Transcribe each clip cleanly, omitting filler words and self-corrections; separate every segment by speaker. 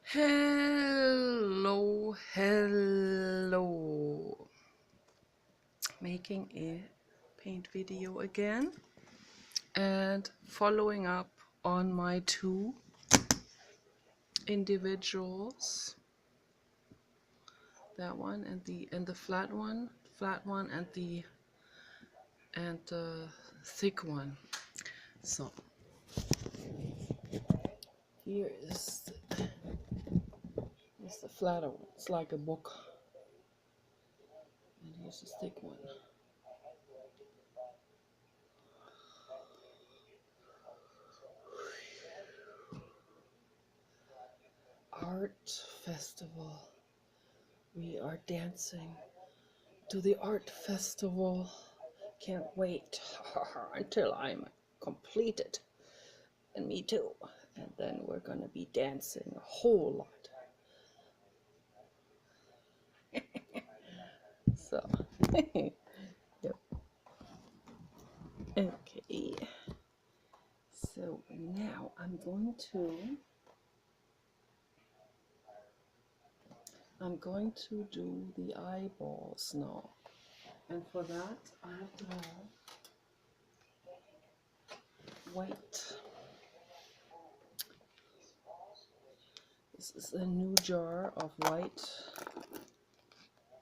Speaker 1: Hello. Making a paint video again and following up on my two individuals. That one and the flat one and the thick one. So here is the flatter one. It's like a book. And here's the thick one. Art festival. We are dancing to the art festival. Can't wait until I'm completed. And me too. And then we're gonna be dancing a whole lot. So, yep. Okay. So now I'm going to do the eyeballs now. And for that I have to have white. This is a new jar of white,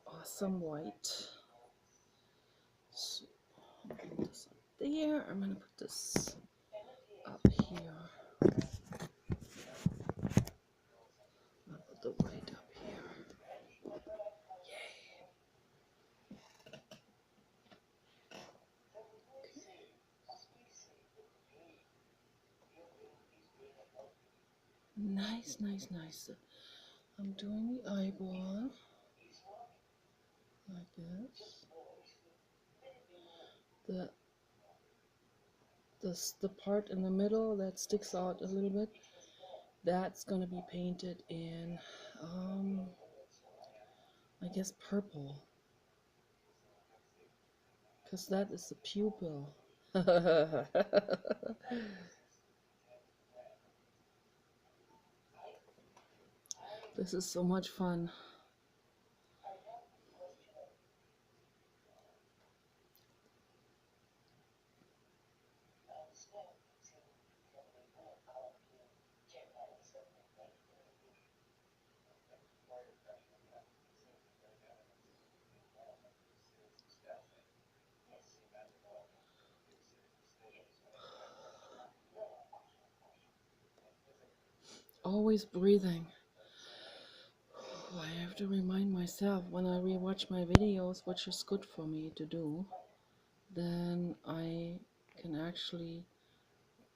Speaker 1: awesome white. So I'm gonna put this up there. I'm gonna put this up here. I'll put the white up here. Yay. Nice, nice, nice. I'm doing the eyeball like this. The part in the middle that sticks out a little bit, that's gonna be painted in I guess purple, because that is the pupil. This is so much fun. Always breathing. I have to remind myself when I rewatch my videos, which is good for me to do, then I can actually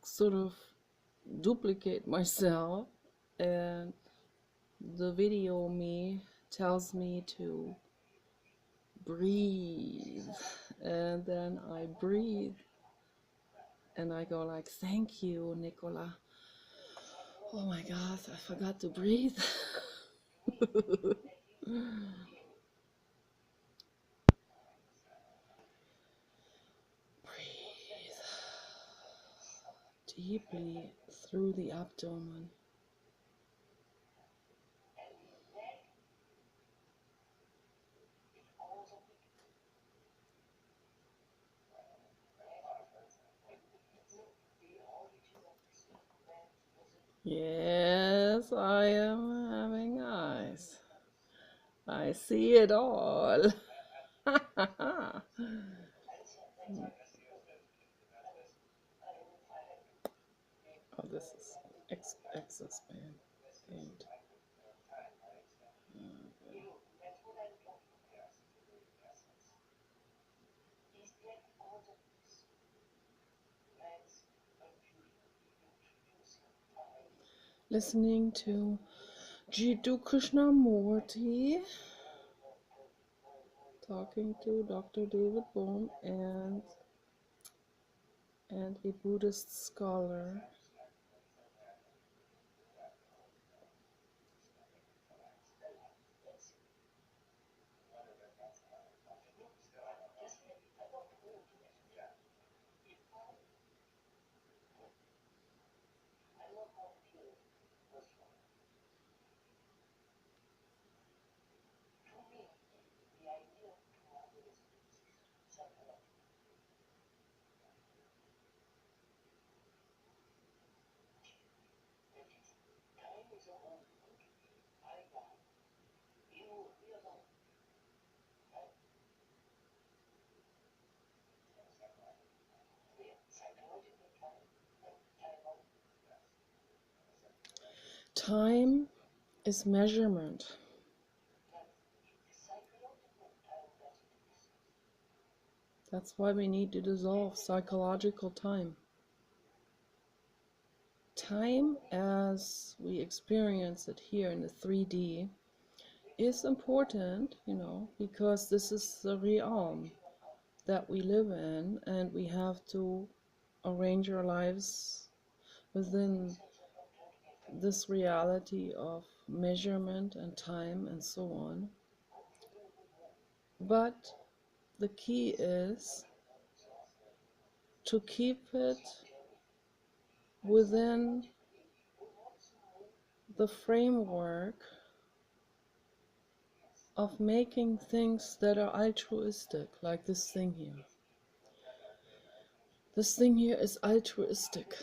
Speaker 1: sort of duplicate myself, and the video me tells me to breathe, and then I breathe and I go like, thank you, Nicola. Oh my God, I forgot to breathe. Breathe deeply through the abdomen. Yes, I am having eyes. I see it all. Oh, this is excess paint. Okay. Listening to Jiddu Krishnamurti talking to Dr. David Bohm and a Buddhist scholar. Time is measurement. That's why we need to dissolve psychological time. Time as we experience it here in the 3D is important, because this is the realm that we live in, and we have to arrange our lives within this reality of measurement and time and so on. But the key is to keep it within the framework of making things that are altruistic, like this thing here. This thing here is altruistic.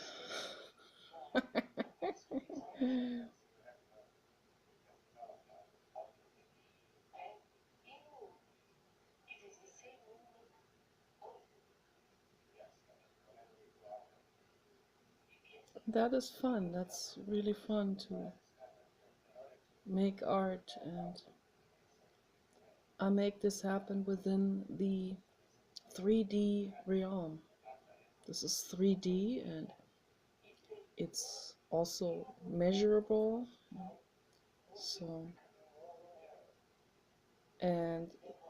Speaker 1: That is fun. That's really fun to make art, and I make this happen within the 3D realm. This is 3D, and it's also measurable. So, and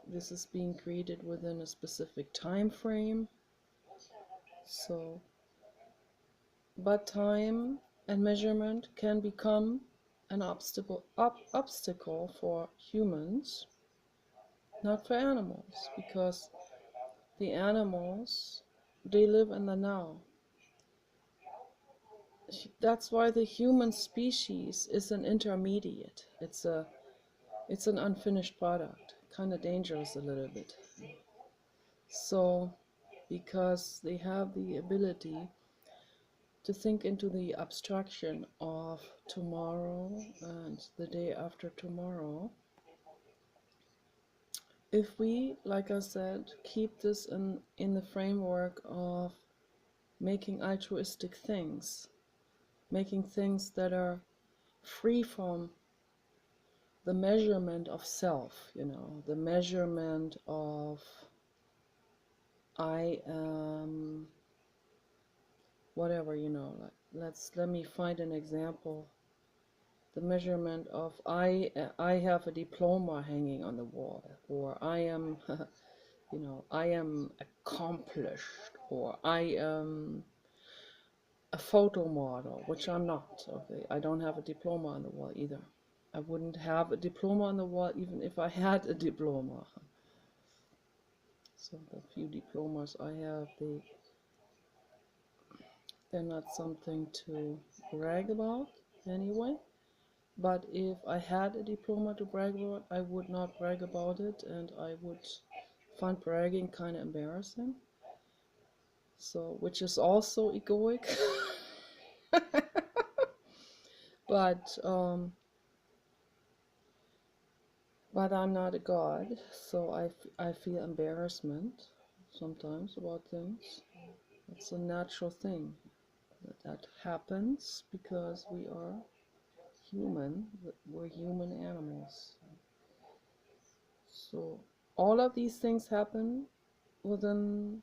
Speaker 1: this is being created within a specific time frame. So, but time and measurement can become an obstacle for humans, not for animals, because the animals, they live in the now. That's why the human species is an intermediate. It's an unfinished product, kind of dangerous a little bit. So, because they have the ability to think into the abstraction of tomorrow and the day after tomorrow, if we, like I said, keep this in the framework of making altruistic things, making things that are free from the measurement of self, the measurement of I am whatever, let me find an example. The measurement of I have a diploma hanging on the wall, or I am I am accomplished, or I am a photo model, which I'm not. Okay, I don't have a diploma on the wall either. I wouldn't have a diploma on the wall even if I had a diploma. So the few diplomas I have, they're not something to brag about anyway. But if I had a diploma to brag about, I would not brag about it, and I would find bragging kind of embarrassing. So, which is also egoic. but but I'm not a god, so I feel embarrassment sometimes about things. It's a natural thing that happens because we are human. We're human animals. So all of these things happen within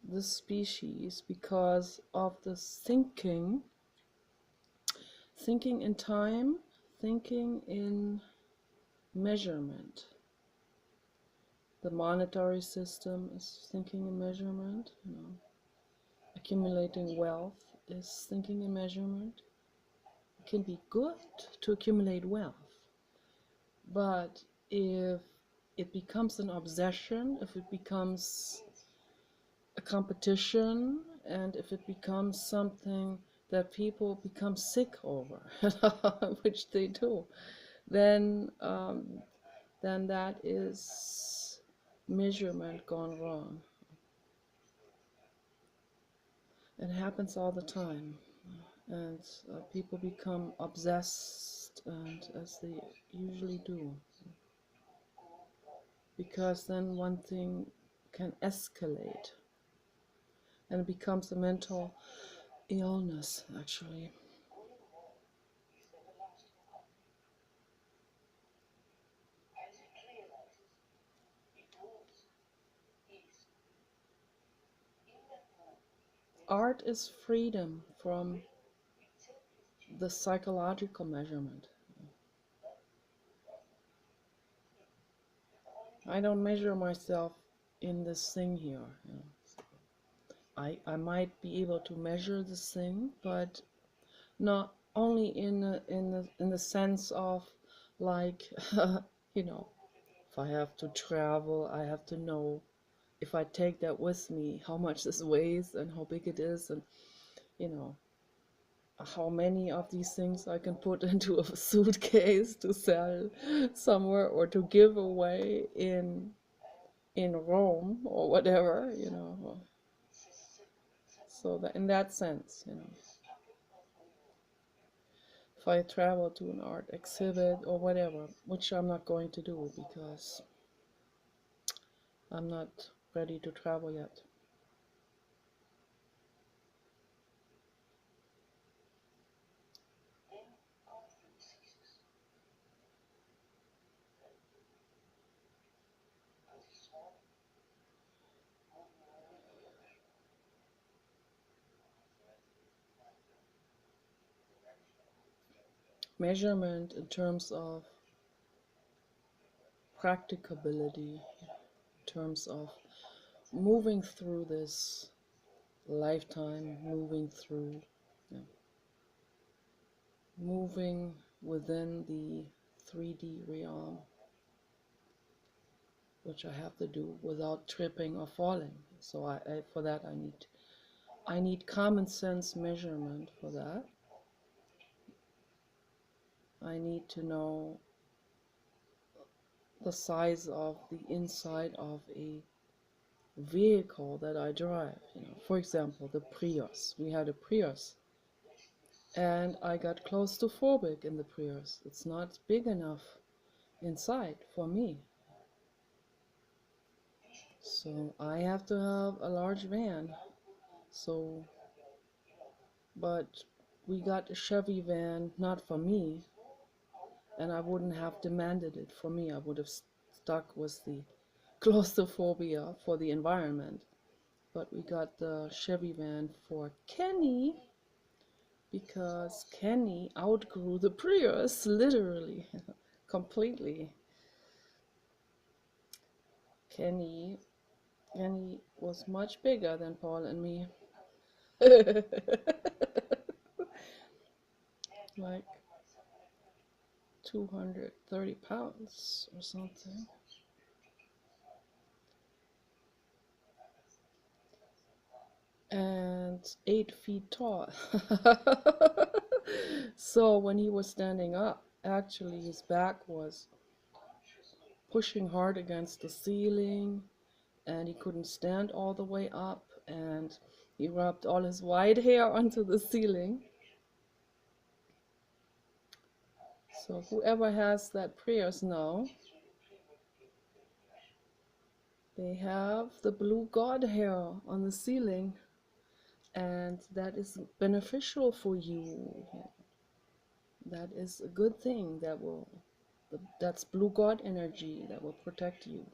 Speaker 1: the species because of the thinking in time, thinking in measurement. The monetary system is thinking in measurement, accumulating wealth is thinking in measurement. It can be good to accumulate wealth, but if it becomes an obsession, if it becomes a competition, and if it becomes something that people become sick over, which they do, then that is measurement gone wrong. It happens all the time, and people become obsessed, and as they usually do, because then one thing can escalate, and it becomes a mental illness, actually. art is freedom from the psychological measurement. I don't measure myself in this thing here. You know. I might be able to measure this thing, but not only in the sense of like you know, if I have to travel, I have to know if I take that with me, how much this weighs and how big it is, and you know, how many of these things I can put into a suitcase to sell somewhere or to give away in Rome or whatever, you know. So that in that sense, you know, if I travel to an art exhibit or whatever, which I'm not going to do because I'm not ready to travel yet. Measurement in terms of practicability, in terms of moving through this lifetime, moving through, you know, moving within the 3D realm, which I have to do without tripping or falling. So for that I need common sense measurement for that. I need to know the size of the inside of a vehicle that I drive. You know, for example, the Prius. We had a Prius, and I got claustrophobic in the Prius. It's not big enough inside for me. So I have to have a large van. So, but we got a Chevy van, not for me, and I wouldn't have demanded it for me. I would have stuck with the claustrophobia for the environment. But we got the Chevy van for Kenny because Kenny outgrew the Prius, literally, completely. Kenny was much bigger than Paul and me. Like 230 pounds or something. And 8 feet tall. So when he was standing up, actually his back was pushing hard against the ceiling, and he couldn't stand all the way up, and he rubbed all his white hair onto the ceiling. So whoever has that Prius now, they have the blue god hair on the ceiling, and that is beneficial for you. That is a good thing. That's blue god energy that will protect you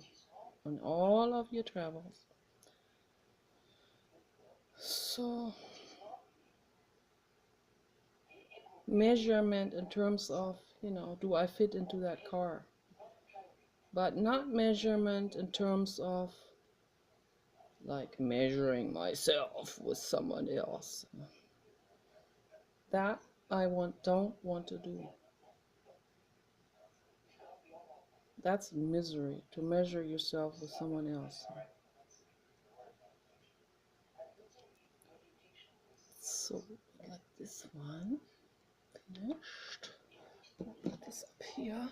Speaker 1: on all of your travels. So measurement in terms of, you know, do I fit into that car? But not measurement in terms of like measuring myself with someone else. That I don't want to do. That's misery, to measure yourself with someone else. So got this one finished. Put this up here.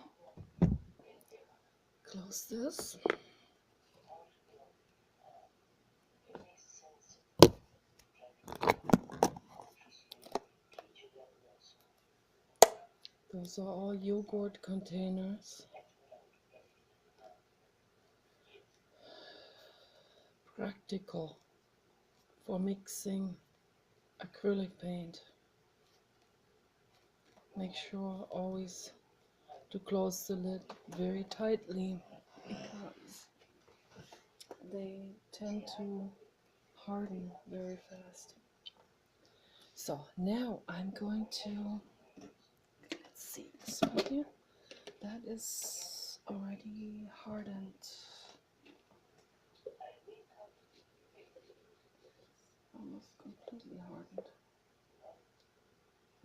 Speaker 1: Close this. Those are all yogurt containers. Practical for mixing acrylic paint. Make sure always to close the lid very tightly because they tend to harden very fast. So now I'm going to, let's see this one here. That is already hardened, almost completely hardened.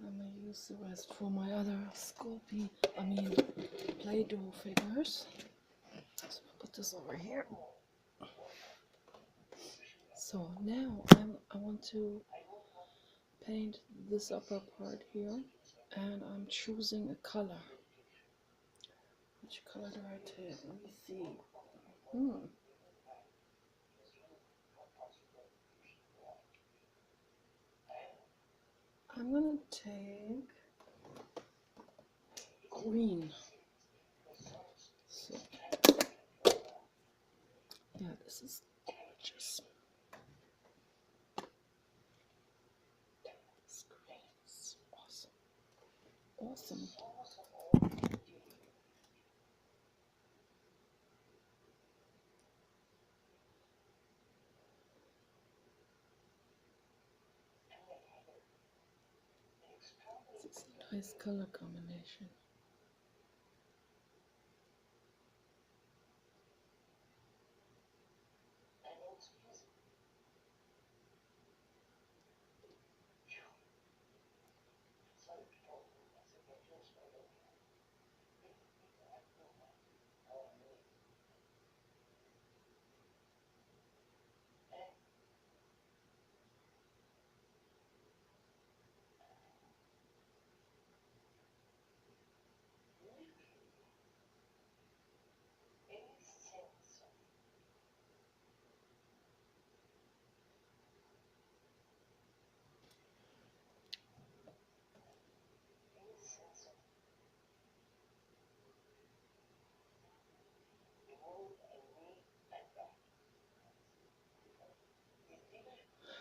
Speaker 1: I'm going to use the rest for my other Sculpey, Play-Doh figures. So I'll put this over here. So now I want to paint this upper part here, and I'm choosing a color. Which color do I take? Let me see. I'm gonna take green. So, yeah, this is gorgeous. This green is awesome. Awesome. It's a nice color combination.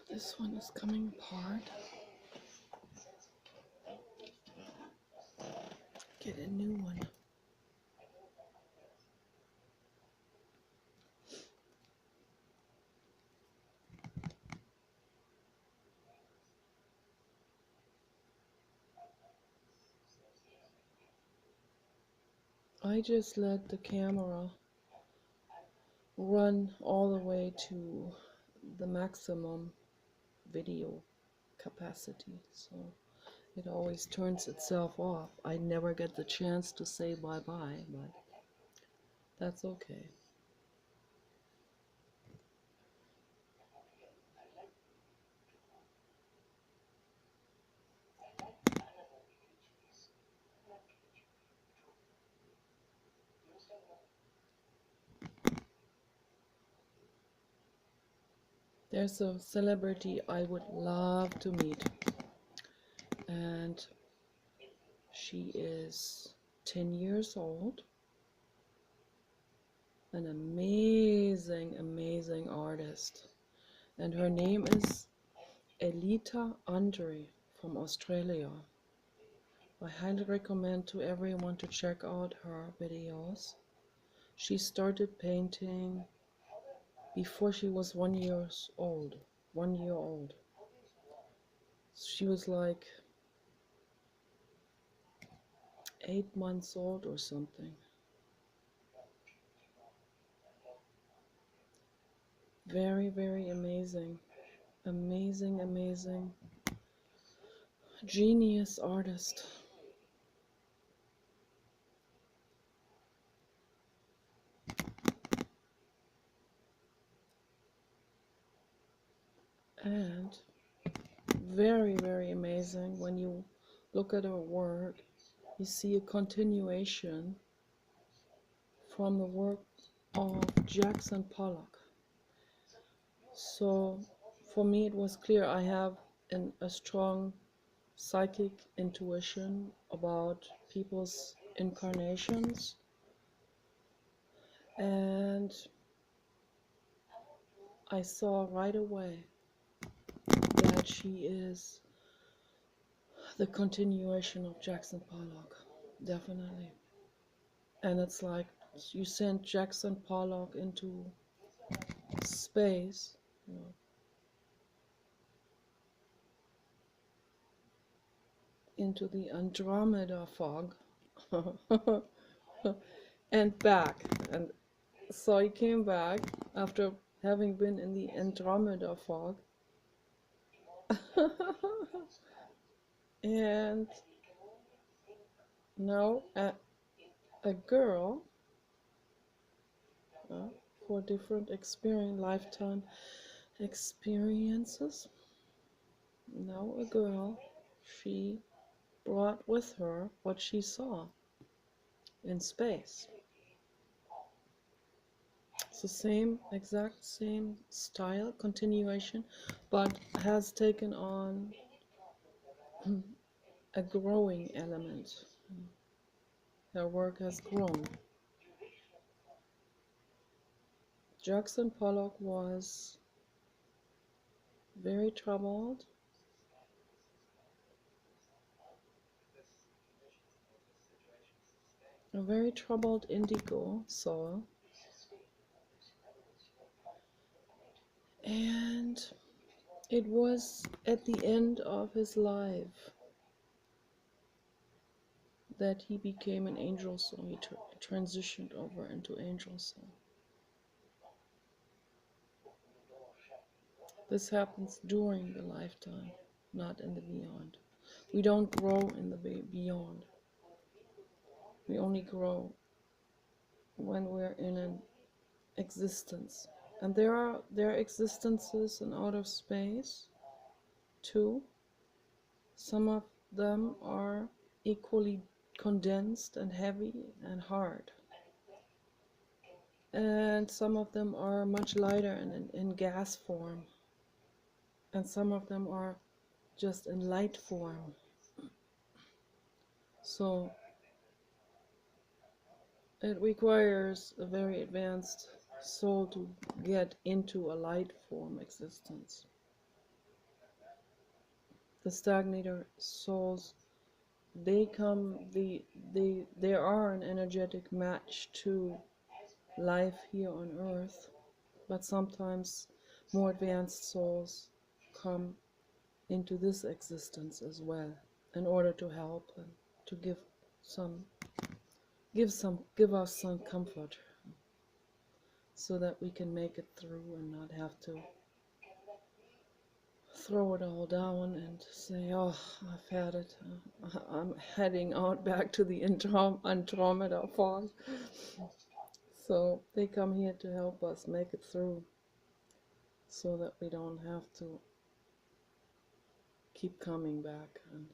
Speaker 1: This one is coming apart. Get a new one. I just let the camera run all the way to the maximum video capacity, so it always turns itself off. I never get the chance to say bye-bye, but that's okay. There's a celebrity I would love to meet, and she is 10 years old, an amazing artist, and her name is Elita Andre from Australia. I highly recommend to everyone to check out her videos. She started painting before she was 1 year old. 1 year old. She was like 8 months old or something. Very amazing. Amazing. Genius artist. And very amazing. When you look at her work, you see a continuation from the work of Jackson Pollock. So for me it was clear I have a strong psychic intuition about people's incarnations, and I saw right away that she is the continuation of Jackson Pollock, definitely. And it's like you sent Jackson Pollock into space, you know, into the Andromeda fog and back. And so he came back after having been in the Andromeda fog. And now a girl, uh, for different lifetime experiences. Now a girl, she brought with her what she saw in space. It's the same, exact same style, continuation, but has taken on a growing element. Her work has grown. Jackson Pollock was very troubled, a very troubled indigo soul, and it was at the end of his life that he became an angel soul. He transitioned over into angel soul. This happens during the lifetime, not in the beyond. We don't grow in the beyond. We only grow when we're in an existence. And there are existences in outer space too. Some of them are equally condensed and heavy and hard. And some of them are much lighter and in gas form. And some of them are just in light form. So it requires a very advanced soul to get into a light form existence. The stagnator souls, they are an energetic match to life here on earth, but sometimes more advanced souls come into this existence as well in order to help and to give us some comfort so that we can make it through and not have to throw it all down and say, oh, I've had it. I'm heading out back to the Andromeda fog. So they come here to help us make it through so that we don't have to keep coming back, and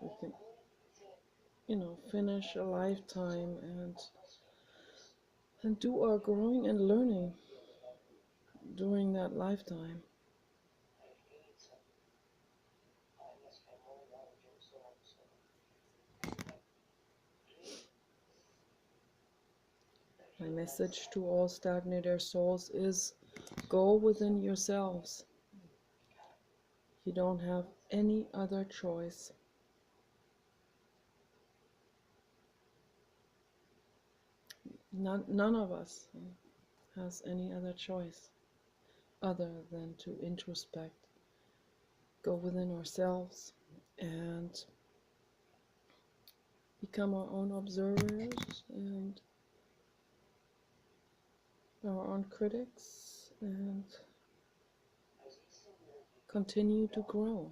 Speaker 1: we can, finish a lifetime and do our growing and learning during that lifetime. My message to all stagnator souls is go within yourselves. You don't have any other choice. None of us has any other choice other than to introspect, go within ourselves, and become our own observers and our own critics, and continue to grow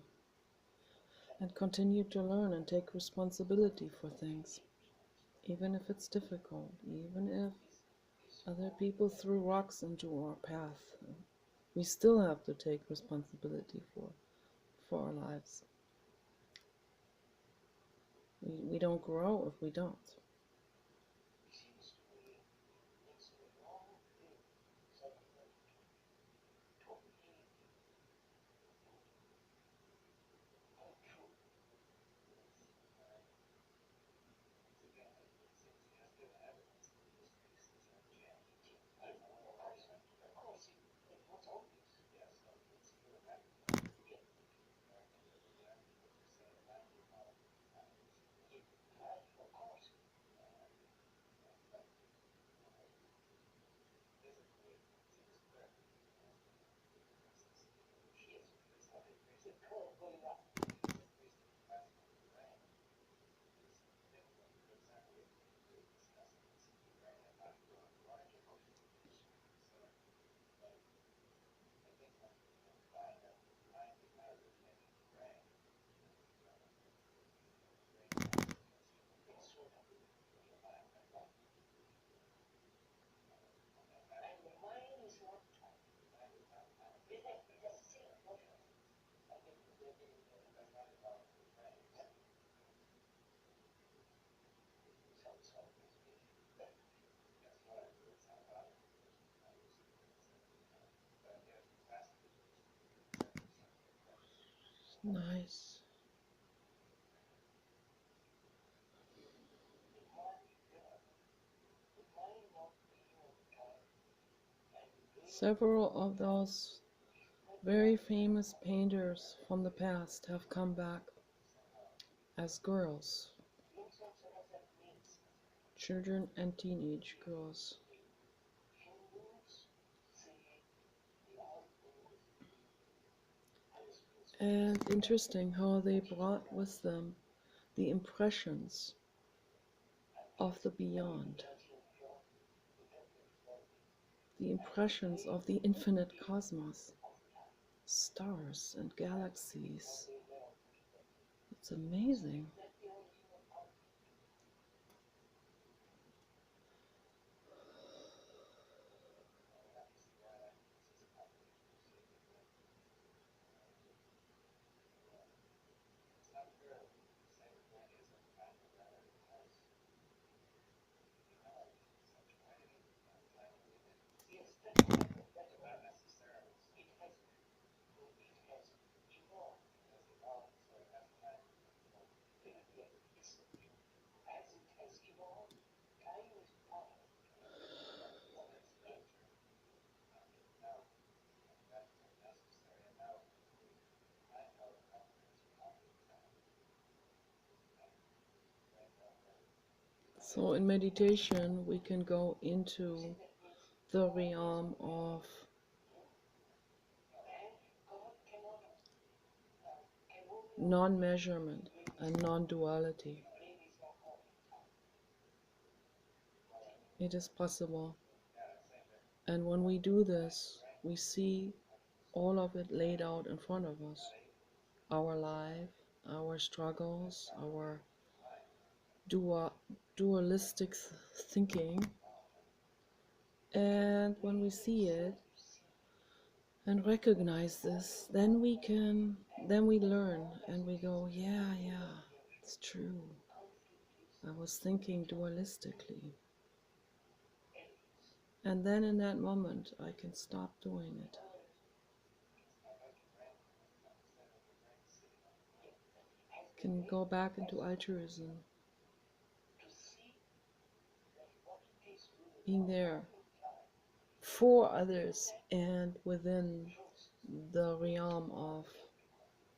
Speaker 1: and continue to learn and take responsibility for things, even if it's difficult, even if other people threw rocks into our path. We still have to take responsibility for our lives. We don't grow if we don't. Nice. Several of those very famous painters from the past have come back as girls, children and teenage girls. And interesting how they brought with them the impressions of the beyond, the impressions of the infinite cosmos, stars and galaxies. It's amazing. So in meditation, we can go into the realm of non-measurement and non-duality. It is possible. And when we do this, we see all of it laid out in front of us. Our life, our struggles, our dualistic thinking. And when we see it and recognize this, then we learn and we go, yeah, it's true. I was thinking dualistically. And then in that moment, I can stop doing it. Can go back into altruism, being there for others and within the realm of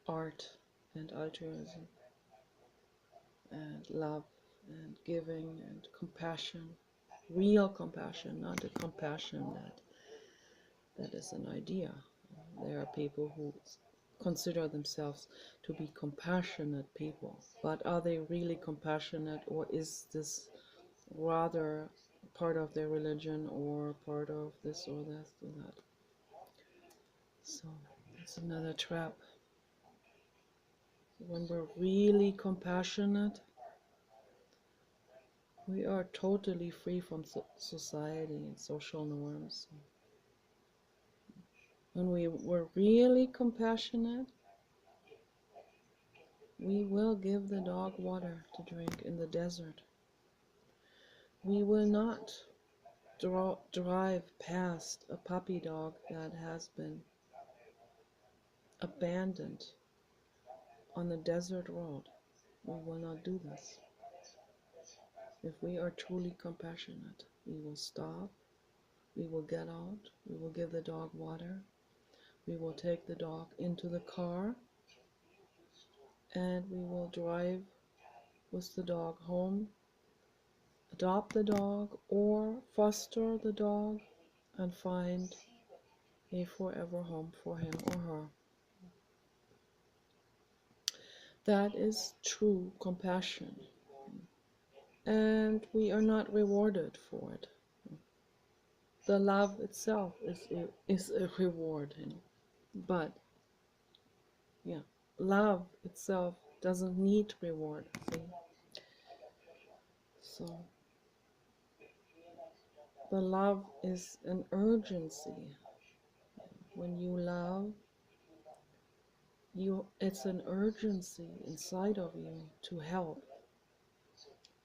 Speaker 1: art and altruism and love and giving and compassion, real compassion, not the compassion that is an idea. There are people who consider themselves to be compassionate people, but are they really compassionate, or is this rather part of their religion or part of this or that or that? So it's another trap. When we're really compassionate, we are totally free from society and social norms. When we were really compassionate, we will give the dog water to drink in the desert. We will not drive past a puppy dog that has been abandoned on the desert road. We will not do this. If we are truly compassionate, we will stop, we will get out, we will give the dog water, we will take the dog into the car, and we will drive with the dog home, adopt the dog or foster the dog and find a forever home for him or her. That is true compassion. And we are not rewarded for it. The love itself is a reward, but yeah, love itself doesn't need reward. See? So the love is an urgency. When you love, it's an urgency inside of you to help,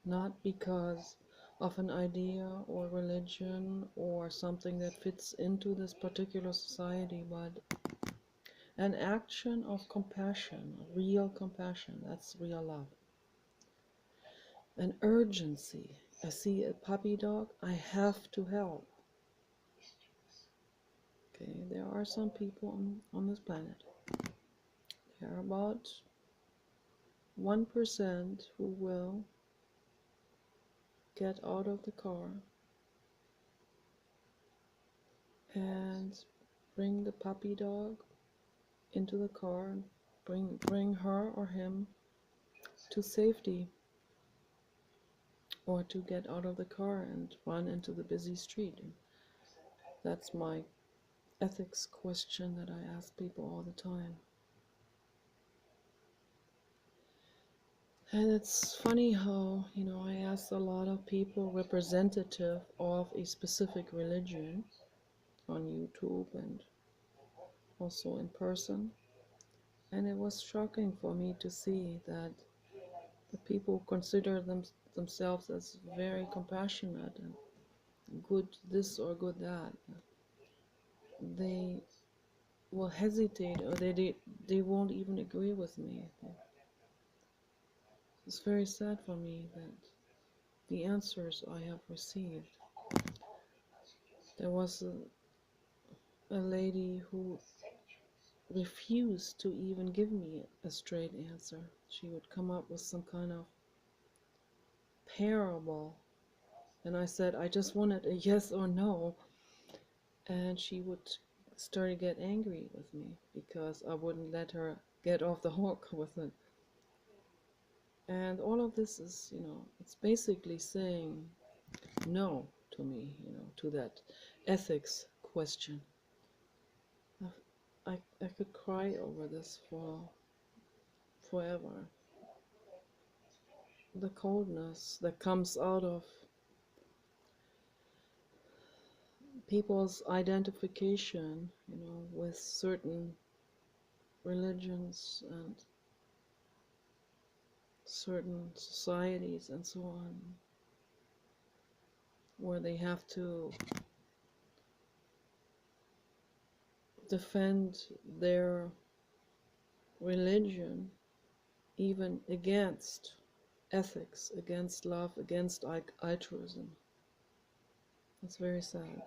Speaker 1: not because of an idea or religion or something that fits into this particular society, but an action of compassion, real compassion. That's real love. An urgency. I see a puppy dog, I have to help. Okay, there are some people on this planet. There are about 1% who will get out of the car and bring the puppy dog into the car and bring her or him to safety, or to get out of the car and run into the busy street. And that's my ethics question that I ask people all the time. And it's funny how, I asked a lot of people representative of a specific religion on YouTube and also in person. And it was shocking for me to see that the people consider themselves as very compassionate and good this or good that, they will hesitate, or they won't even agree with me. It's very sad for me that the answers I have received. There was a lady who refused to even give me a straight answer. She would come up with some kind of parable, and I said I just wanted a yes or no, and she would start to get angry with me because I wouldn't let her get off the hook with it. And all of this is, it's basically saying no to me, to that ethics question. I could cry over this for forever. The coldness that comes out of people's identification, with certain religions and certain societies and so on, where they have to defend their religion even against ethics, against love, against altruism. It's very sad.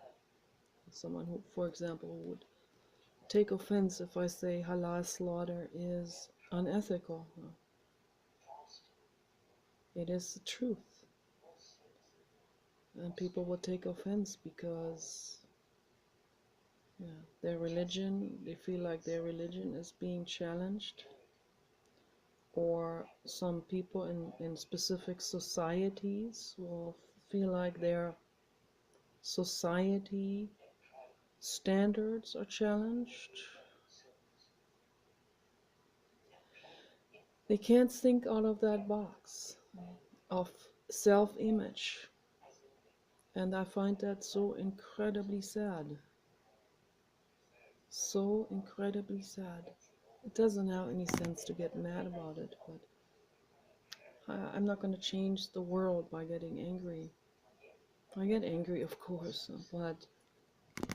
Speaker 1: Someone who, for example, would take offense if I say halal slaughter is unethical. No. It is the truth. And people will take offense because their religion, they feel like their religion is being challenged, or some people in specific societies will feel like their society standards are challenged. They can't think out of that box of self-image. And I find that so incredibly sad. So incredibly sad. It doesn't have any sense to get mad about it, but I'm not going to change the world by getting angry. I get angry, of course, but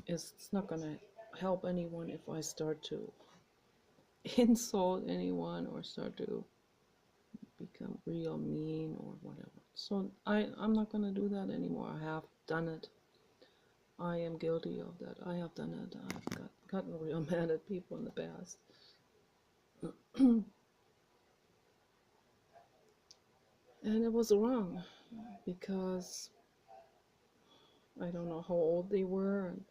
Speaker 1: it's not going to help anyone if I start to insult anyone or start to become real mean or whatever. So I'm not going to do that anymore. I have done it. I am guilty of that. I have done it. I've gotten real mad at people in the past. And it was wrong because I don't know how old they were. And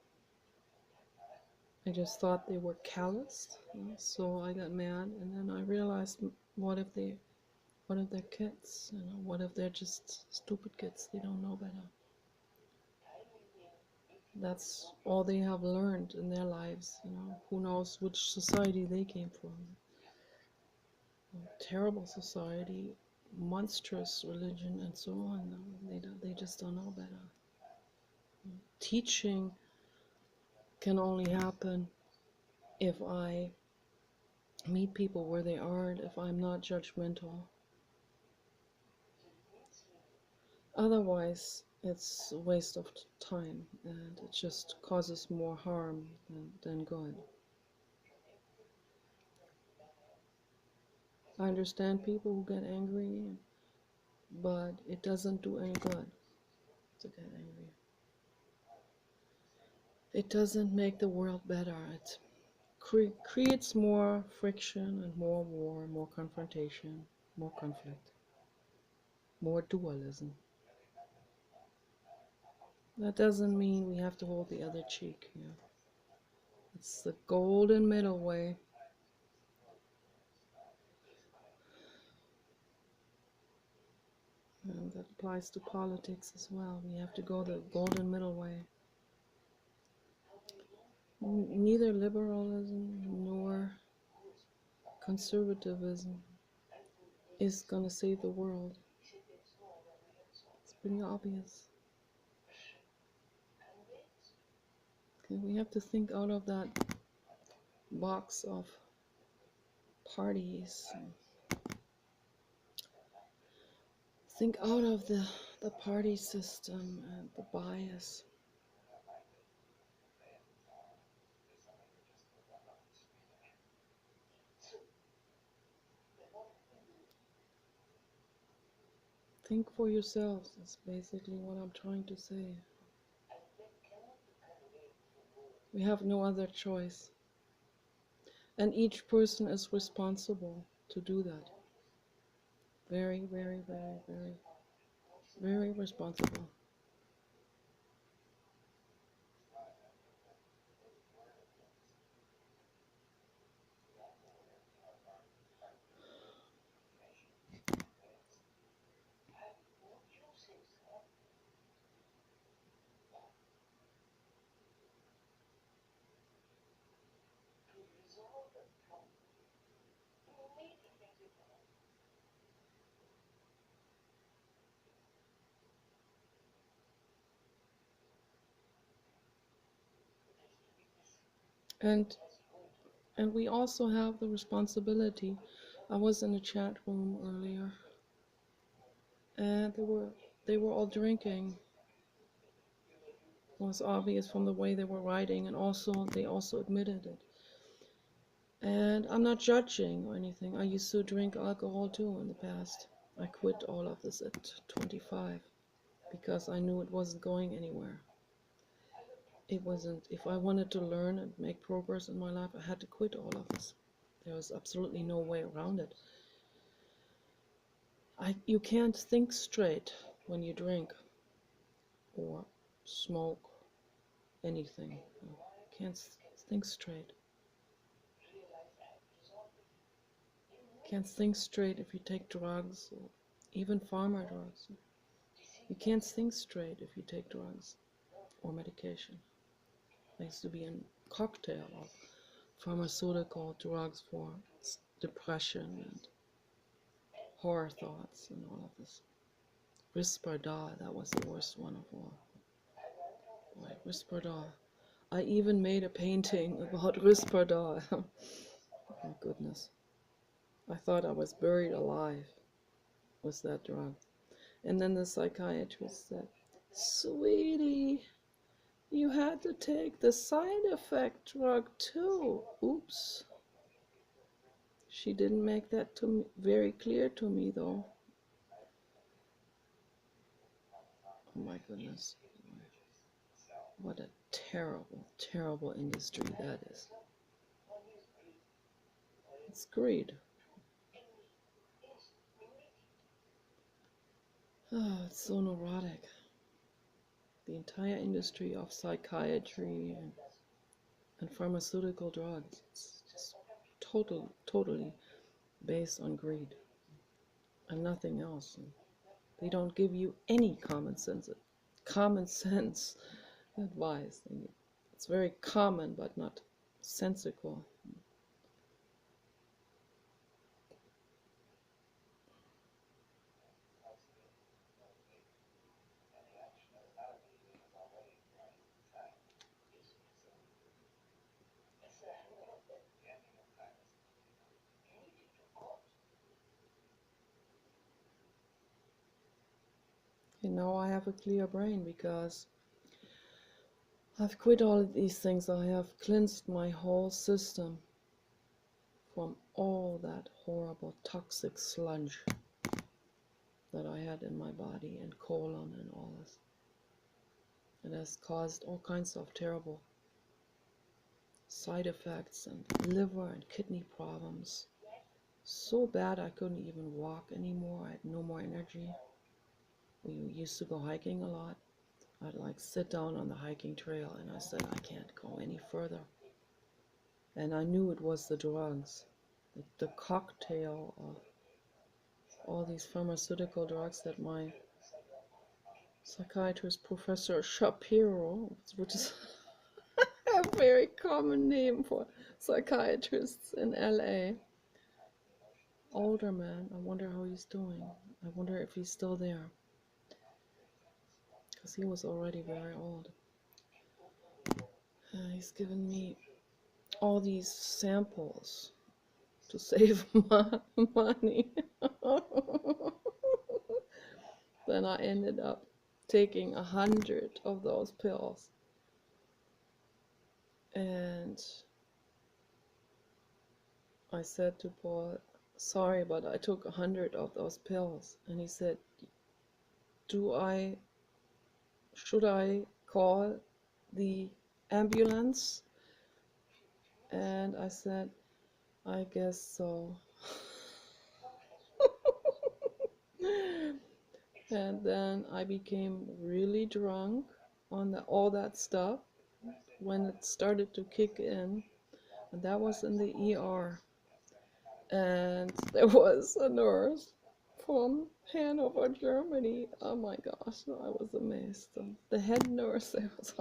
Speaker 1: I just thought they were calloused. So I got mad, and then I realized, what if they're kids? What if they're just stupid kids? They don't know better. That's all they have learned in their lives. Who knows which society they came from? Terrible society, monstrous religion, and so on. They just don't know better. Teaching can only happen if I meet people where they are, and if I'm not judgmental. Otherwise, it's a waste of time, and it just causes more harm than good. I understand people who get angry, but it doesn't do any good to get angry. It doesn't make the world better. It creates more friction and more war, more confrontation, more conflict, more dualism. That doesn't mean we have to hold the other cheek here. It's the golden middle way. And that applies to politics as well. We have to go the golden middle way. Neither liberalism nor conservatism is going to save the world. It's pretty obvious. Okay, we have to think out of that box of parties. Think out of the party system and the bias. Think for yourselves. That's basically what I'm trying to say. We have no other choice. And each person is responsible to do that. Very, very, very, very, very responsible. And we also have the responsibility. I was in a chat room earlier, and they were all drinking. It was obvious from the way they were writing, and they also admitted it. And I'm not judging or anything. I used to drink alcohol too in the past. I quit all of this at 25 because I knew it wasn't going anywhere. It wasn't. If I wanted to learn and make progress in my life, I had to quit all of this. There was absolutely no way around it. You can't think straight when you drink or smoke anything. You can't think straight. Can't think straight if you take drugs, or even pharma drugs. You can't think straight if you take drugs or medication. There used to be a cocktail of pharmaceutical drugs for depression and horror thoughts and all of this. Risperdal, that was the worst one of all. Boy, Risperdal. I even made a painting about Risperdal. Oh goodness. I thought I was buried alive with that drug. And then the psychiatrist said, "Sweetie, you had to take the side effect drug too." Oops. She didn't make that very clear to me though. Oh my goodness. What a terrible, terrible industry that is. It's greed. Oh, it's so neurotic. The entire industry of psychiatry and pharmaceutical drugs. It's just totally based on greed and nothing else. And they don't give you any common sense advice. It's very common but not sensical. You know, I have a clear brain because I've quit all of these things. I have cleansed my whole system from all that horrible toxic sludge that I had in my body and colon and all this. It has caused all kinds of terrible side effects and liver and kidney problems. So bad I couldn't even walk anymore. I had no more energy. We used to go hiking a lot. I'd like sit down on the hiking trail and I said, I can't go any further. And I knew it was the drugs, the cocktail of all these pharmaceutical drugs that my psychiatrist, Professor Shapiro, which is a very common name for psychiatrists in LA. Older man, I wonder how he's doing. I wonder if he's still there. Because he was already very old. He's given me all these samples to save my money. Then I ended up taking 100 of those pills. And I said to Paul, sorry, but I took 100 of those pills. And he said, should I call the ambulance? And I said, I guess so. And then I became really drunk on all that stuff when it started to kick in. And that was in the ER. And there was a nurse from Hanover, Germany. Oh my gosh, I was amazed. The head nurse there was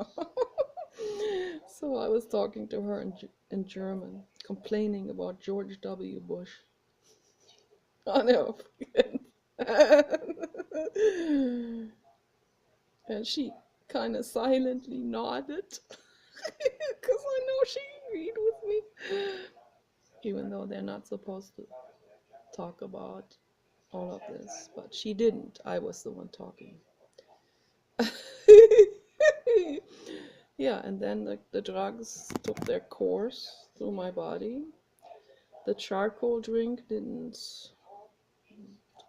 Speaker 1: so I was talking to her in German, complaining about George W. Bush. I'll never forget. And she kind of silently nodded, because I know she agreed with me, even though they're not supposed to talk about all of this, but she didn't. I was the one talking. Yeah, and then the drugs took their course through my body. The charcoal drink didn't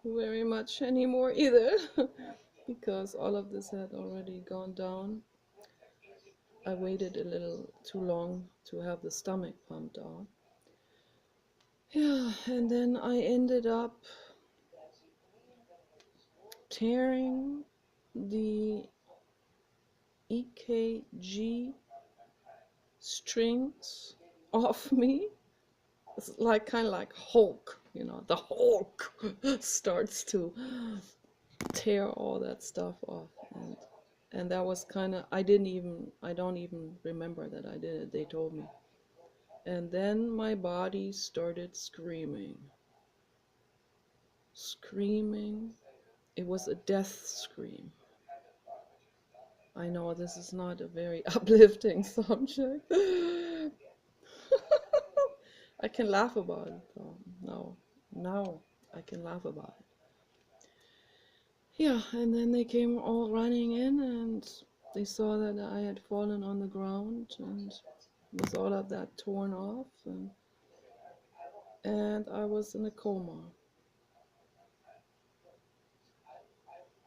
Speaker 1: do very much anymore either, because all of this had already gone down. I waited a little too long to have the stomach pumped out. Yeah, and then I ended up tearing the EKG strings off me. It's like kind of like Hulk, the Hulk starts to tear all that stuff off, and that was kind of, I don't even remember that I did it. They told me. And then my body started screaming. It was a death scream. I know this is not a very uplifting subject. I can laugh about it though. Now I can laugh about it. Yeah, and then they came all running in and they saw that I had fallen on the ground and with all of that torn off, and I was in a coma.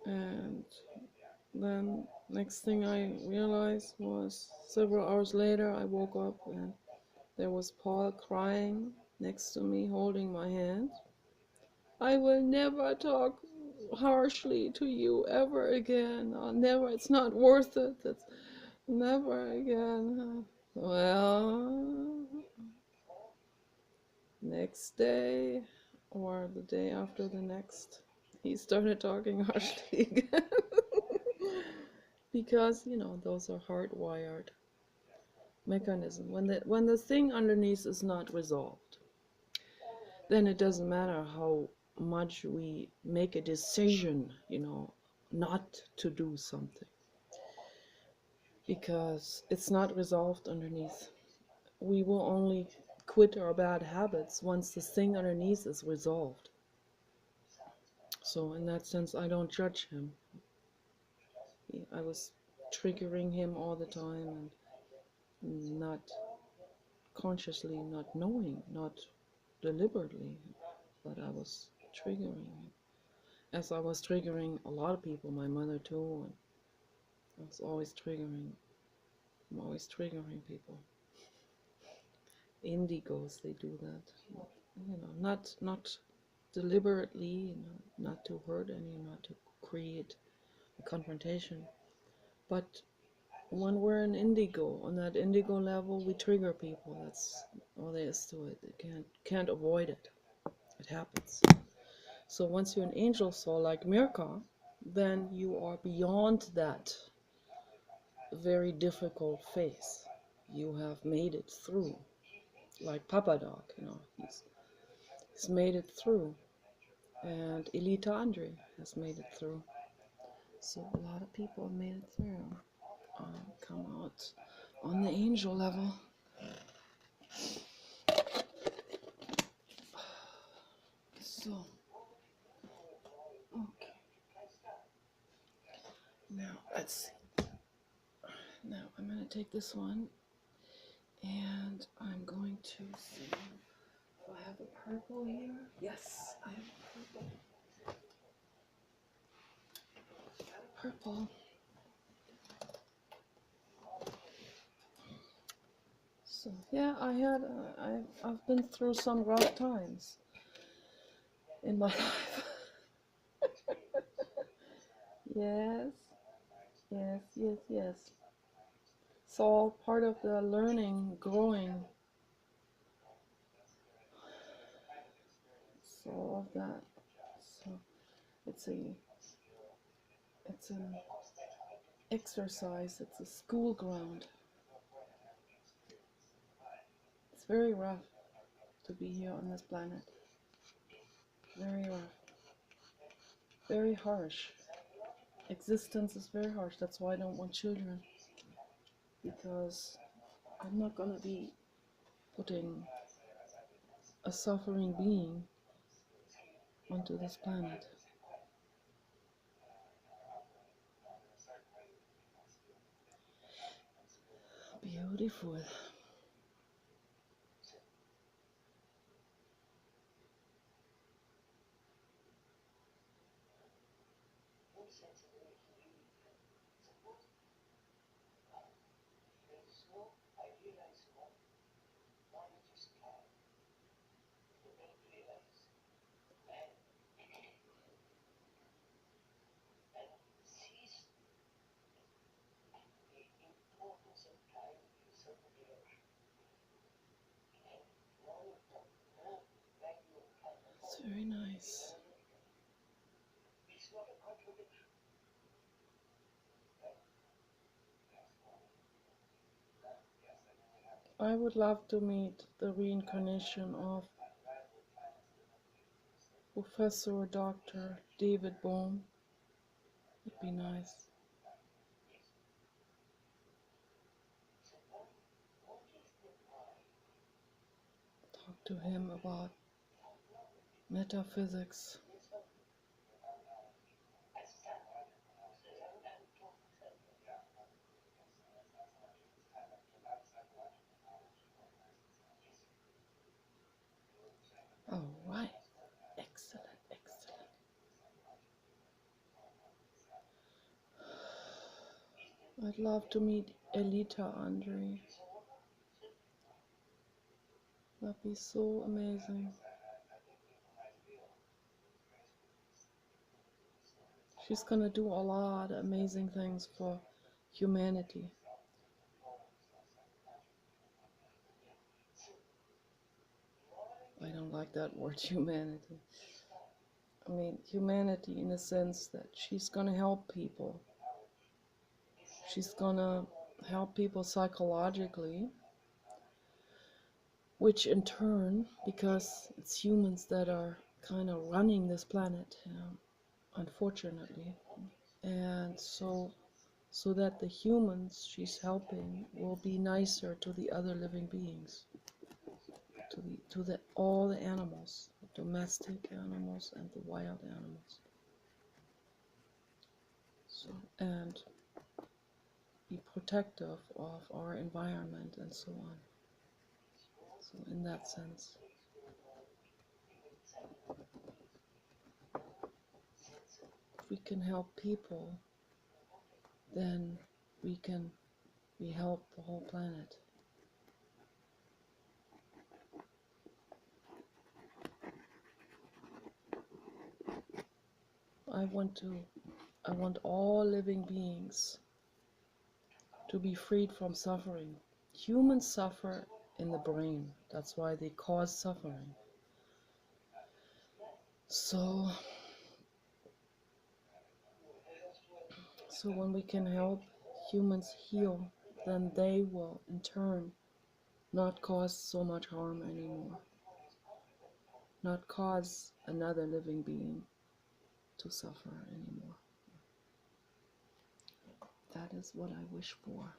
Speaker 1: And then next thing I realized was several hours later I woke up and there was Paul crying next to me, holding my hand. I will never talk harshly to you ever again. It's not worth it. It's never again. Well, next day or the day after the next, he started talking harshly again. Because, those are hardwired mechanism. When the thing underneath is not resolved, then it doesn't matter how much we make a decision, not to do something, because it's not resolved underneath. We will only quit our bad habits once the thing underneath is resolved. So in that sense, I don't judge him. I was triggering him all the time and not consciously, not knowing, not deliberately, but I was triggering him. As I was triggering a lot of people, my mother too, and I was always triggering. I'm always triggering people. Indigos, they do that. Not deliberately, not to hurt any, not to create a confrontation, but when we're an indigo, on that indigo level, we trigger people. That's all there is to it. You can't avoid it. It happens. So once you're an angel soul like Mirka, then you are beyond that very difficult phase. You have made it through. Like Papa Dog, he's made it through. And Elita Andre has made it through. So a lot of people have made it through. Come out on the angel level. So, okay. Now, let's see. Now, I'm going to take this one, and I'm going to see if I have a purple here. Yes, I have a purple. Purple. So, yeah, I've been through some rough times in my life. Yes, yes, yes, yes. It's all part of the learning, growing. It's all of that. So it's an exercise. It's a school ground. It's very rough to be here on this planet. Very rough. Very harsh. Existence is very harsh. That's why I don't want children. Because I'm not gonna be putting a suffering being onto this planet. Beautiful. It's very nice. I would love to meet the reincarnation of Professor Dr. David Bohm. It'd be nice. Talk to him about metaphysics. All right. Excellent, excellent. I'd love to meet Elita Andre. That'd be so amazing. She's gonna do a lot of amazing things for humanity. I don't like that word, humanity. I mean, humanity in the sense that she's gonna help people. She's gonna help people psychologically, which in turn, because it's humans that are kind of running this planet, unfortunately, and so that the humans she's helping will be nicer to the other living beings, to the all the animals, the domestic animals and the wild animals. So, and be protective of our environment and so on. So in that sense. we can help people, then we help the whole planet. I want all living beings to be freed from suffering. Humans suffer in the brain. That's why they cause suffering. So when we can help humans heal, then they will in turn not cause so much harm anymore. Not cause another living being to suffer anymore. That is what I wish for.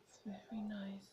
Speaker 1: It's very nice.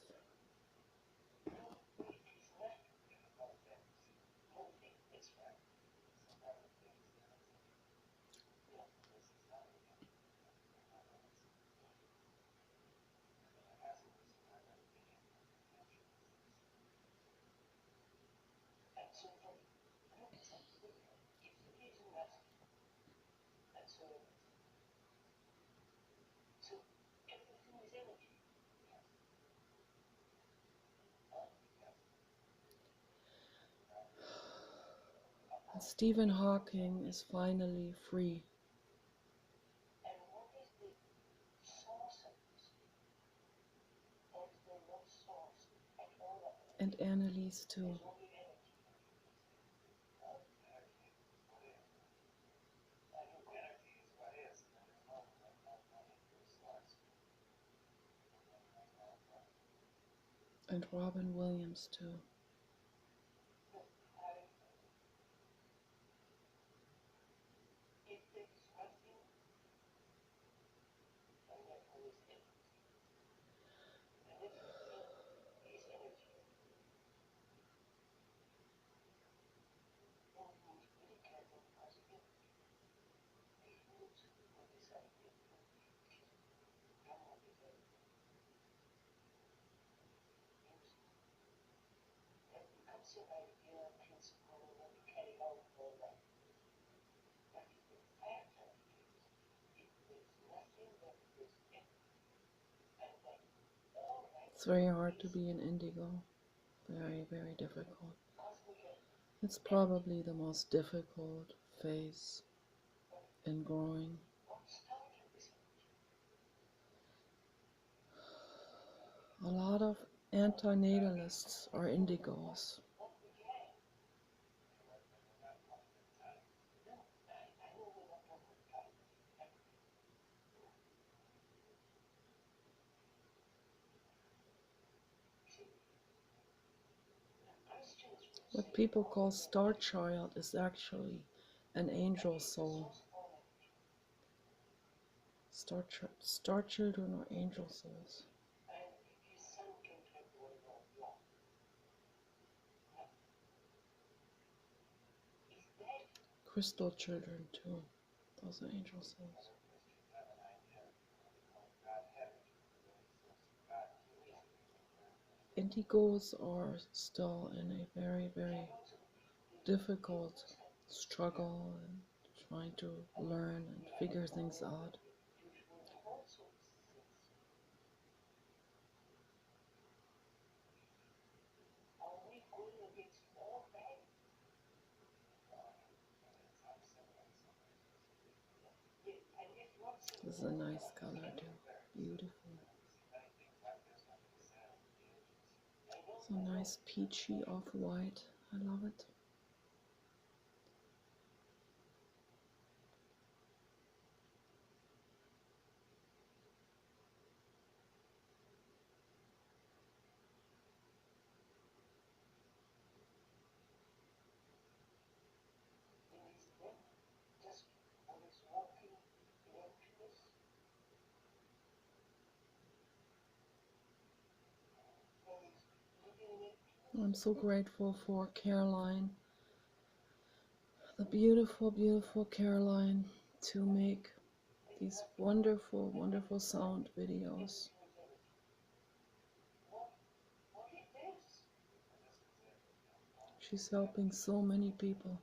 Speaker 1: Stephen Hawking is finally free. And Annalise too. And Robin Williams too. It's very hard to be an indigo. Very, very difficult. It's probably the most difficult phase in growing. A lot of antinatalists are indigos. What people call star child is actually an angel soul. Star children are angel souls. Crystal children too. Those are angel souls. Indigos are still in a very, very difficult struggle and trying to learn and figure things out. This is a nice color too. Beautiful. It's a nice peachy off-white. I love it. I'm so grateful for Caroline, the beautiful, beautiful Caroline, to make these wonderful, wonderful sound videos. She's helping so many people.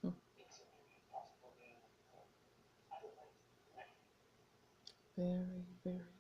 Speaker 1: Hmm. Very, very